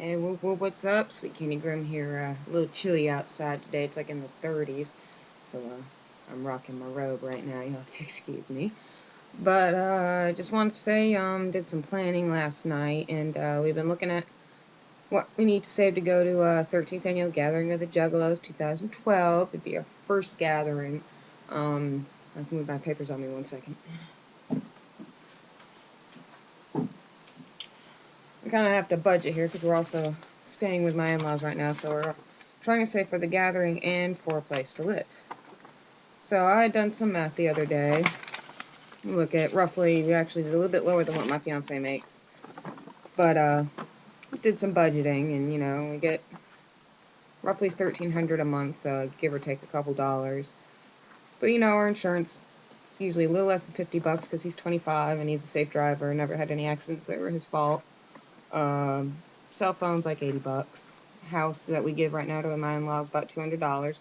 Hey, whoop whoop, what's up? Sweet Candy Grim here. A little chilly outside today. It's like in the 30s. So, I'm rocking my robe right now. You'll have to excuse me. But, I just wanted to say, did some planning last night. And, we've been looking at what we need to save to go to, 13th Annual Gathering of the Juggalos 2012. It'd be our first gathering. I can move my papers on me 1 second. We kind of have to budget here because we're also staying with my in-laws right now, so we're trying to save for the gathering and for a place to live. So I had done some math the other day. Look at roughly, we actually did a little bit lower than what my fiance makes, but did some budgeting, and you know, we get roughly $1,300 a month, give or take a couple dollars. But you know, our insurance is usually a little less than $50 because he's 25 and he's a safe driver, never had any accidents that were his fault. Cell phone's like $80. House that we give right now to my in-laws about $200.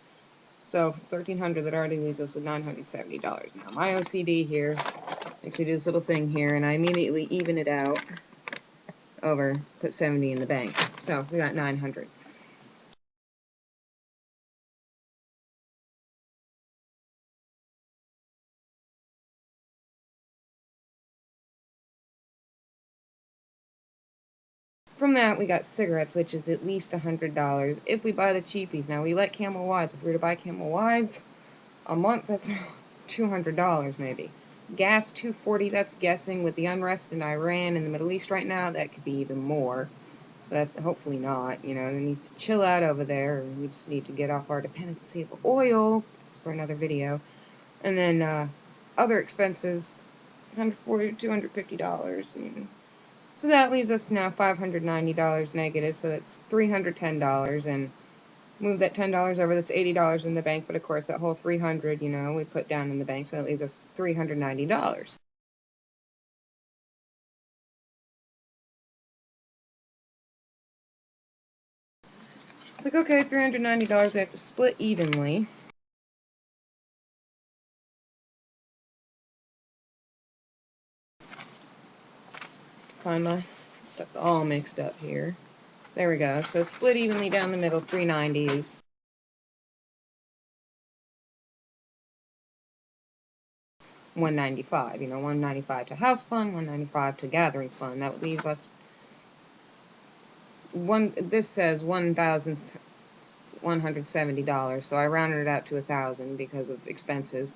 So $1,300, that already leaves us with $970. Now my OCD here makes me do this little thing here, and I immediately even it out over, put 70 in the bank. So we got 900. From that, we got cigarettes, which is at least $100 if we buy the cheapies. Now we like Camel Wides. If we were to buy Camel Wides a month, that's $200 maybe. Gas, $240. That's guessing. With the unrest in Iran and the Middle East right now, that could be even more. So that, hopefully not. You know, it needs to chill out over there. We just need to get off our dependency of oil. That's for another video. And then other expenses, $140 to $250. And so that leaves us now $590 negative. So that's $310. And move that $10 over, that's $80 in the bank. But of course, that whole $300, you know, we put down in the bank. So that leaves us $390. It's like, okay, $390 we have to split evenly. Find my stuff's all mixed up here. There we go. So split evenly down the middle, 390 is $195. You know, $195 to house fund, $195 to gathering fund. That would leave us this says $1,170, so I rounded it out to $1,000 because of expenses.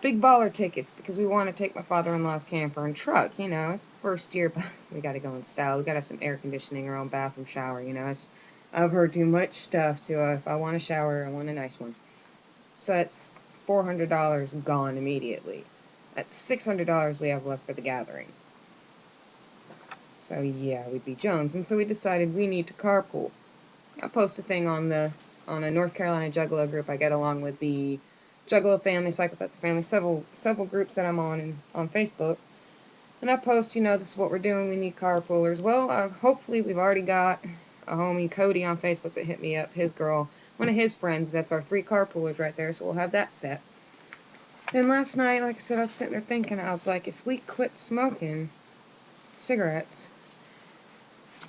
Big baller tickets, because we want to take my father-in-law's camper and truck. You know, it's first year, but we got to go in style. We got to have some air conditioning, our own bathroom, shower. You know, I've heard too much stuff to, if I want a shower, I want a nice one. So that's $400 gone immediately. That's $600 we have left for the gathering. So yeah, we'd be Jones. And so we decided we need to carpool. I post a thing on a North Carolina Juggalo group I get along with, the Juggalo family, Psychopath family, several groups that I'm on Facebook. And I post, you know, this is what we're doing, we need carpoolers. Well, hopefully we've already got a homie, Cody, on Facebook that hit me up, his girl, one of his friends. That's our 3 carpoolers right there, so we'll have that set. And last night, like I said, I was sitting there thinking, I was like, if we quit smoking cigarettes,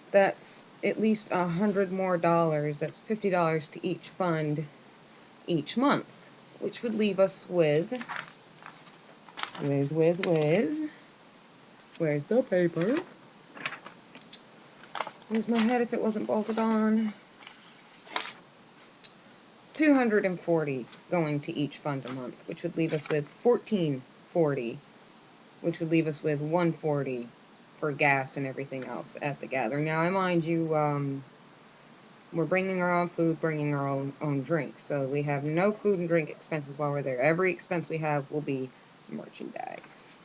that's at least $100 more. That's $50 to each fund each month, which would leave us with, where's the paper? Where's my head if it wasn't bolted on? $240 going to each fund a month, which would leave us with $1,440, which would leave us with $140 for gas and everything else at the gathering. Now, I mind you, we're bringing our own food, bringing our own drinks, so we have no food and drink expenses while we're there. Every expense we have will be merchandise.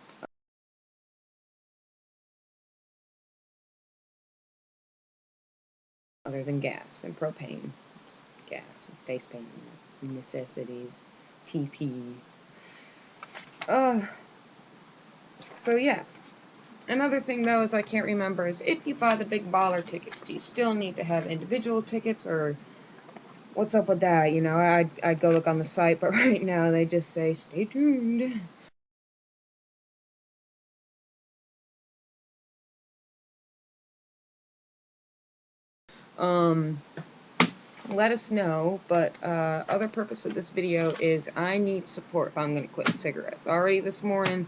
Other than gas and propane. Gas, face paint, necessities, TP. So yeah. Another thing, though, is I can't remember, is if you buy the big baller tickets, do you still need to have individual tickets, or what's up with that? You know, I'd go look on the site, but right now they just say, stay tuned. let us know. But other purpose of this video is I need support if I'm going to quit cigarettes. Already this morning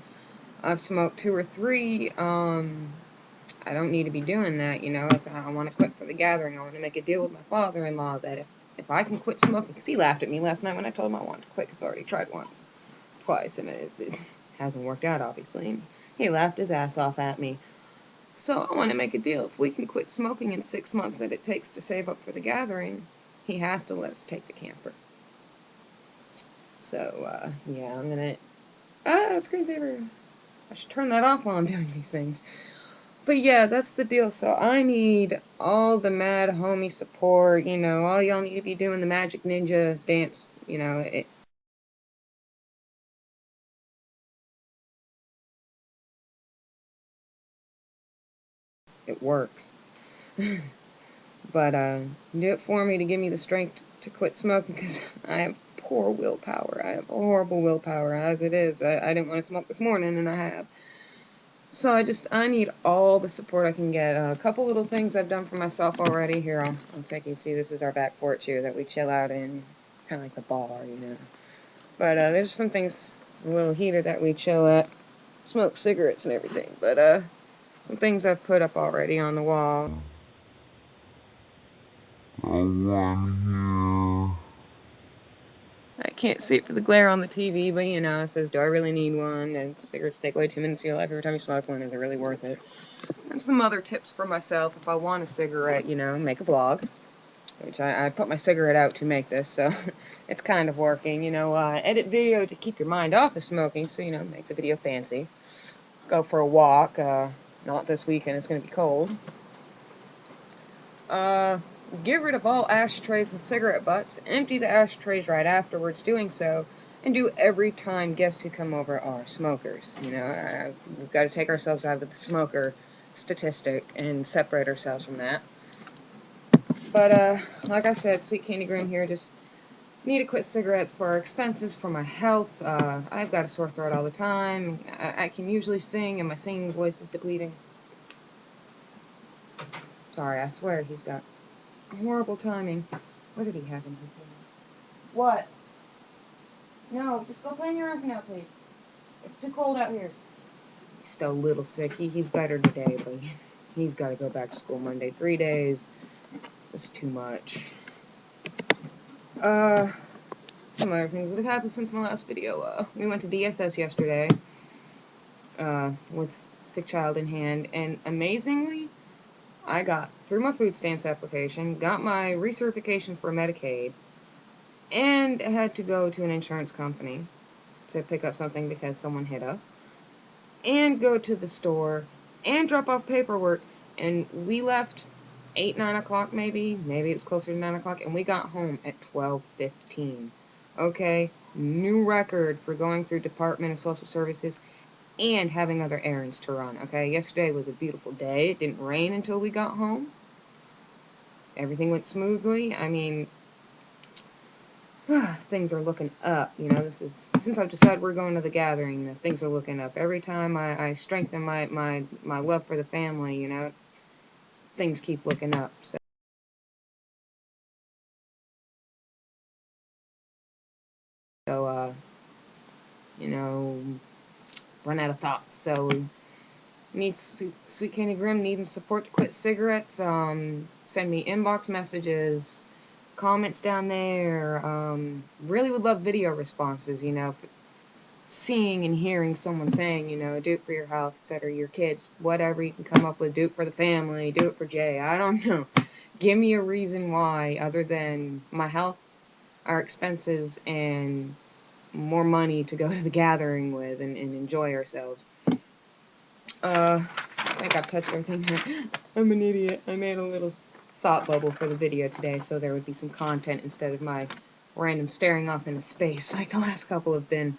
I've smoked 2 or 3. I don't need to be doing that, you know. I want to quit for the gathering. I want to make a deal with my father-in-law that if I can quit smoking, because he laughed at me last night when I told him I wanted to quit, because I already tried once, twice, and it hasn't worked out, obviously. And he laughed his ass off at me. So I want to make a deal. If we can quit smoking in 6 months that it takes to save up for the gathering, he has to let us take the camper. So, yeah, I'm going to... screensaver. I should turn that off while I'm doing these things. But yeah, that's the deal. So I need all the mad homie support, you know, all y'all need to be doing the Magic Ninja dance, you know, it works. But do it for me to give me the strength to quit smoking, because I have poor willpower. I have horrible willpower as it is. I didn't want to smoke this morning, and I have. So I need all the support I can get. A couple little things I've done for myself already. Here, I'll take you to see. This is our back porch here that we chill out in. It's kind of like the bar, you know. But there's some things, a little heater that we chill at. Smoke cigarettes and everything. But some things I've put up already on the wall. I can't see it for the glare on the TV, but you know, it says, do I really need one? And cigarettes take away 2 minutes of your life every time you smoke one. Is it really worth it? And some other tips for myself. If I want a cigarette, you know, make a vlog. Which I put my cigarette out to make this, so it's kind of working. You know, edit video to keep your mind off of smoking, so, you know, make the video fancy. Go for a walk. Not this weekend. It's going to be cold. Get rid of all ashtrays and cigarette butts. Empty the ashtrays right afterwards doing so. And do every time guests who come over are smokers. You know, we've got to take ourselves out of the smoker statistic and separate ourselves from that. But, like I said, Sweet Candy Groom here, just need to quit cigarettes for our expenses, for my health. I've got a sore throat all the time. I can usually sing, and my singing voice is depleting. Sorry, I swear he's got horrible timing. What did he have in his hand? What? No, just go play in your room for now, please. It's too cold out here. He's still a little sick. He's better today, but he's got to go back to school Monday. 3 days. It's too much. Some other things that have happened since my last video. We went to DSS yesterday, with sick child in hand, and amazingly, I got through my food stamps application, got my recertification for Medicaid, and had to go to an insurance company to pick up something because someone hit us, and go to the store, and drop off paperwork, and we left 8, 9 o'clock maybe it was closer to 9 o'clock, and we got home at 12:15. Okay, new record for going through Department of Social Services and having other errands to run. Okay, yesterday was a beautiful day. It didn't rain until we got home. Everything went smoothly. I mean, things are looking up. You know, this is since I've decided we're going to the gathering. Things are looking up. Every time I strengthen my love for the family, you know, things keep looking up. So, you know, run out of thoughts. So, need Sweet Candy Grim, needing support to quit cigarettes. Send me inbox messages, comments down there. Really would love video responses, you know, seeing and hearing someone saying, you know, do it for your health, etc., your kids, whatever you can come up with, do it for the family, do it for Jay, I don't know. Give me a reason why, other than my health, our expenses, and more money to go to the gathering with and enjoy ourselves. I think I've touched everything here. I'm an idiot. I made a little thought bubble for the video today, so there would be some content instead of my random staring off into space like the last couple have been.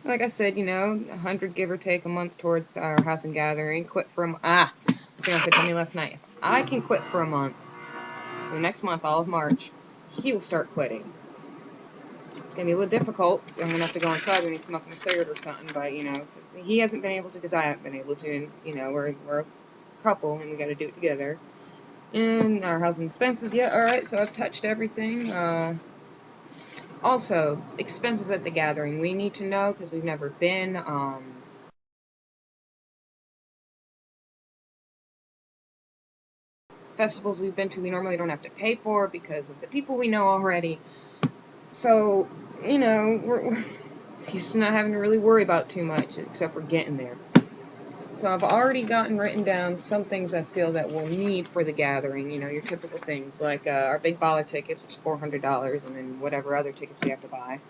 Like I said, you know, 100 give or take a month towards our house and gathering. Quit for a month. I think I told me last night. If I can quit for a month, the next month, all of March, he will start quitting. It's going to be a little difficult. I'm going to have to go inside when he's smoking a cigarette or something, but, you know, cause he hasn't been able to, because I haven't been able to, and, you know, we're a couple, and we got to do it together. And our housing expenses, yeah, alright, so I've touched everything. Also, expenses at the gathering. We need to know because we've never been. Festivals we've been to, we normally don't have to pay for because of the people we know already. So, you know, we're used to not having to really worry about too much except for getting there. So I've already gotten written down some things I feel that we'll need for the gathering. You know, your typical things like our big baller tickets, which is $400, and then whatever other tickets we have to buy.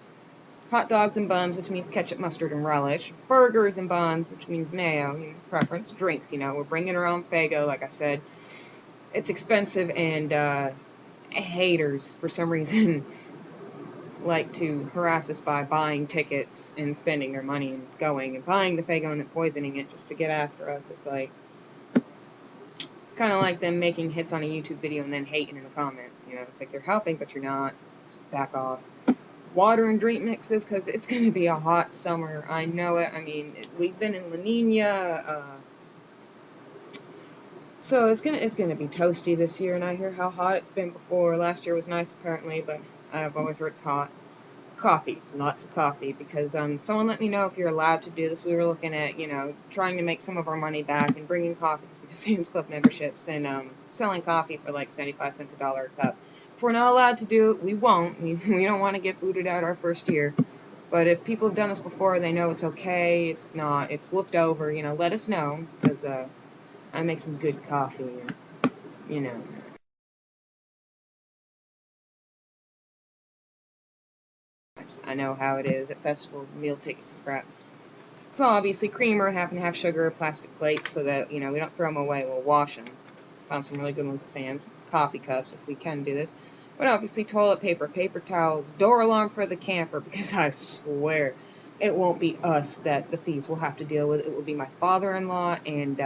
Hot dogs and buns, which means ketchup, mustard, and relish. Burgers and buns, which means mayo, preference. Drinks, we're bringing our own Faygo, like I said. It's expensive, and haters, for some reason, like to harass us by buying tickets and spending their money and going and buying the Faygo and then poisoning it just to get after us. It's like, it's kind of like them making hits on a YouTube video and then hating in the comments. It's like they're helping, but you're not. Just back off. Water and drink mixes, because it's going to be a hot summer. I know it. I mean, we've been in La Nina, so it's gonna be toasty this year, and I hear how hot it's been before. Last year was nice, apparently, but I've always heard it's hot. Coffee, lots of coffee, because someone let me know if you're allowed to do this. We were looking at, trying to make some of our money back and bringing coffee to Sam's Club memberships and selling coffee for like 75 cents a dollar a cup. If we're not allowed to do it, we won't. We don't want to get booted out our first year. But if people have done this before, they know it's okay. It's not. It's looked over. Let us know, because I make some good coffee. And, you know. I know how it is at festivals. Meal tickets and crap. So obviously creamer, half and half sugar, plastic plates, so that, we don't throw them away, we'll wash them. Found some really good ones at Sam's. Coffee cups, if we can do this. But obviously toilet paper, paper towels, door alarm for the camper, because I swear it won't be us that the thieves will have to deal with. It will be my father-in-law, and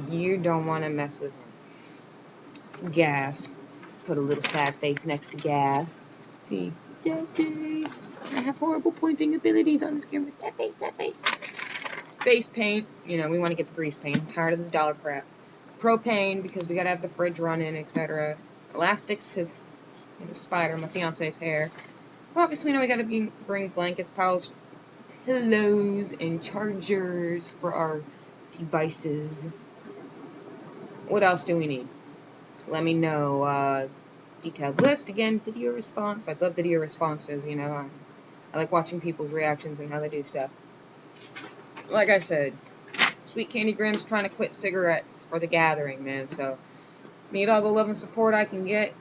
you don't want to mess with him. Gas. Put a little sad face next to gas. See, sad face. I have horrible pointing abilities on this camera. Sad face, sad face. Face paint, we want to get the grease paint. I'm tired of this dollar crap. Propane, because we gotta have the fridge running, etc. Elastics, because the spider, my fiance's hair. Well, obviously, we gotta bring blankets, piles, pillows, and chargers for our devices. What else do we need? Let me know. Detailed list, again, video response. I love video responses, I like watching people's reactions and how they do stuff. Like I said, Sweet Candy Grim's trying to quit cigarettes for the gathering, man, so need all the love and support I can get.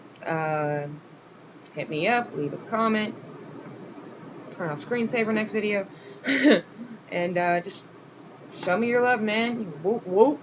Hit me up, leave a comment, turn off screensaver next video, and just show me your love, man. Whoop, whoop.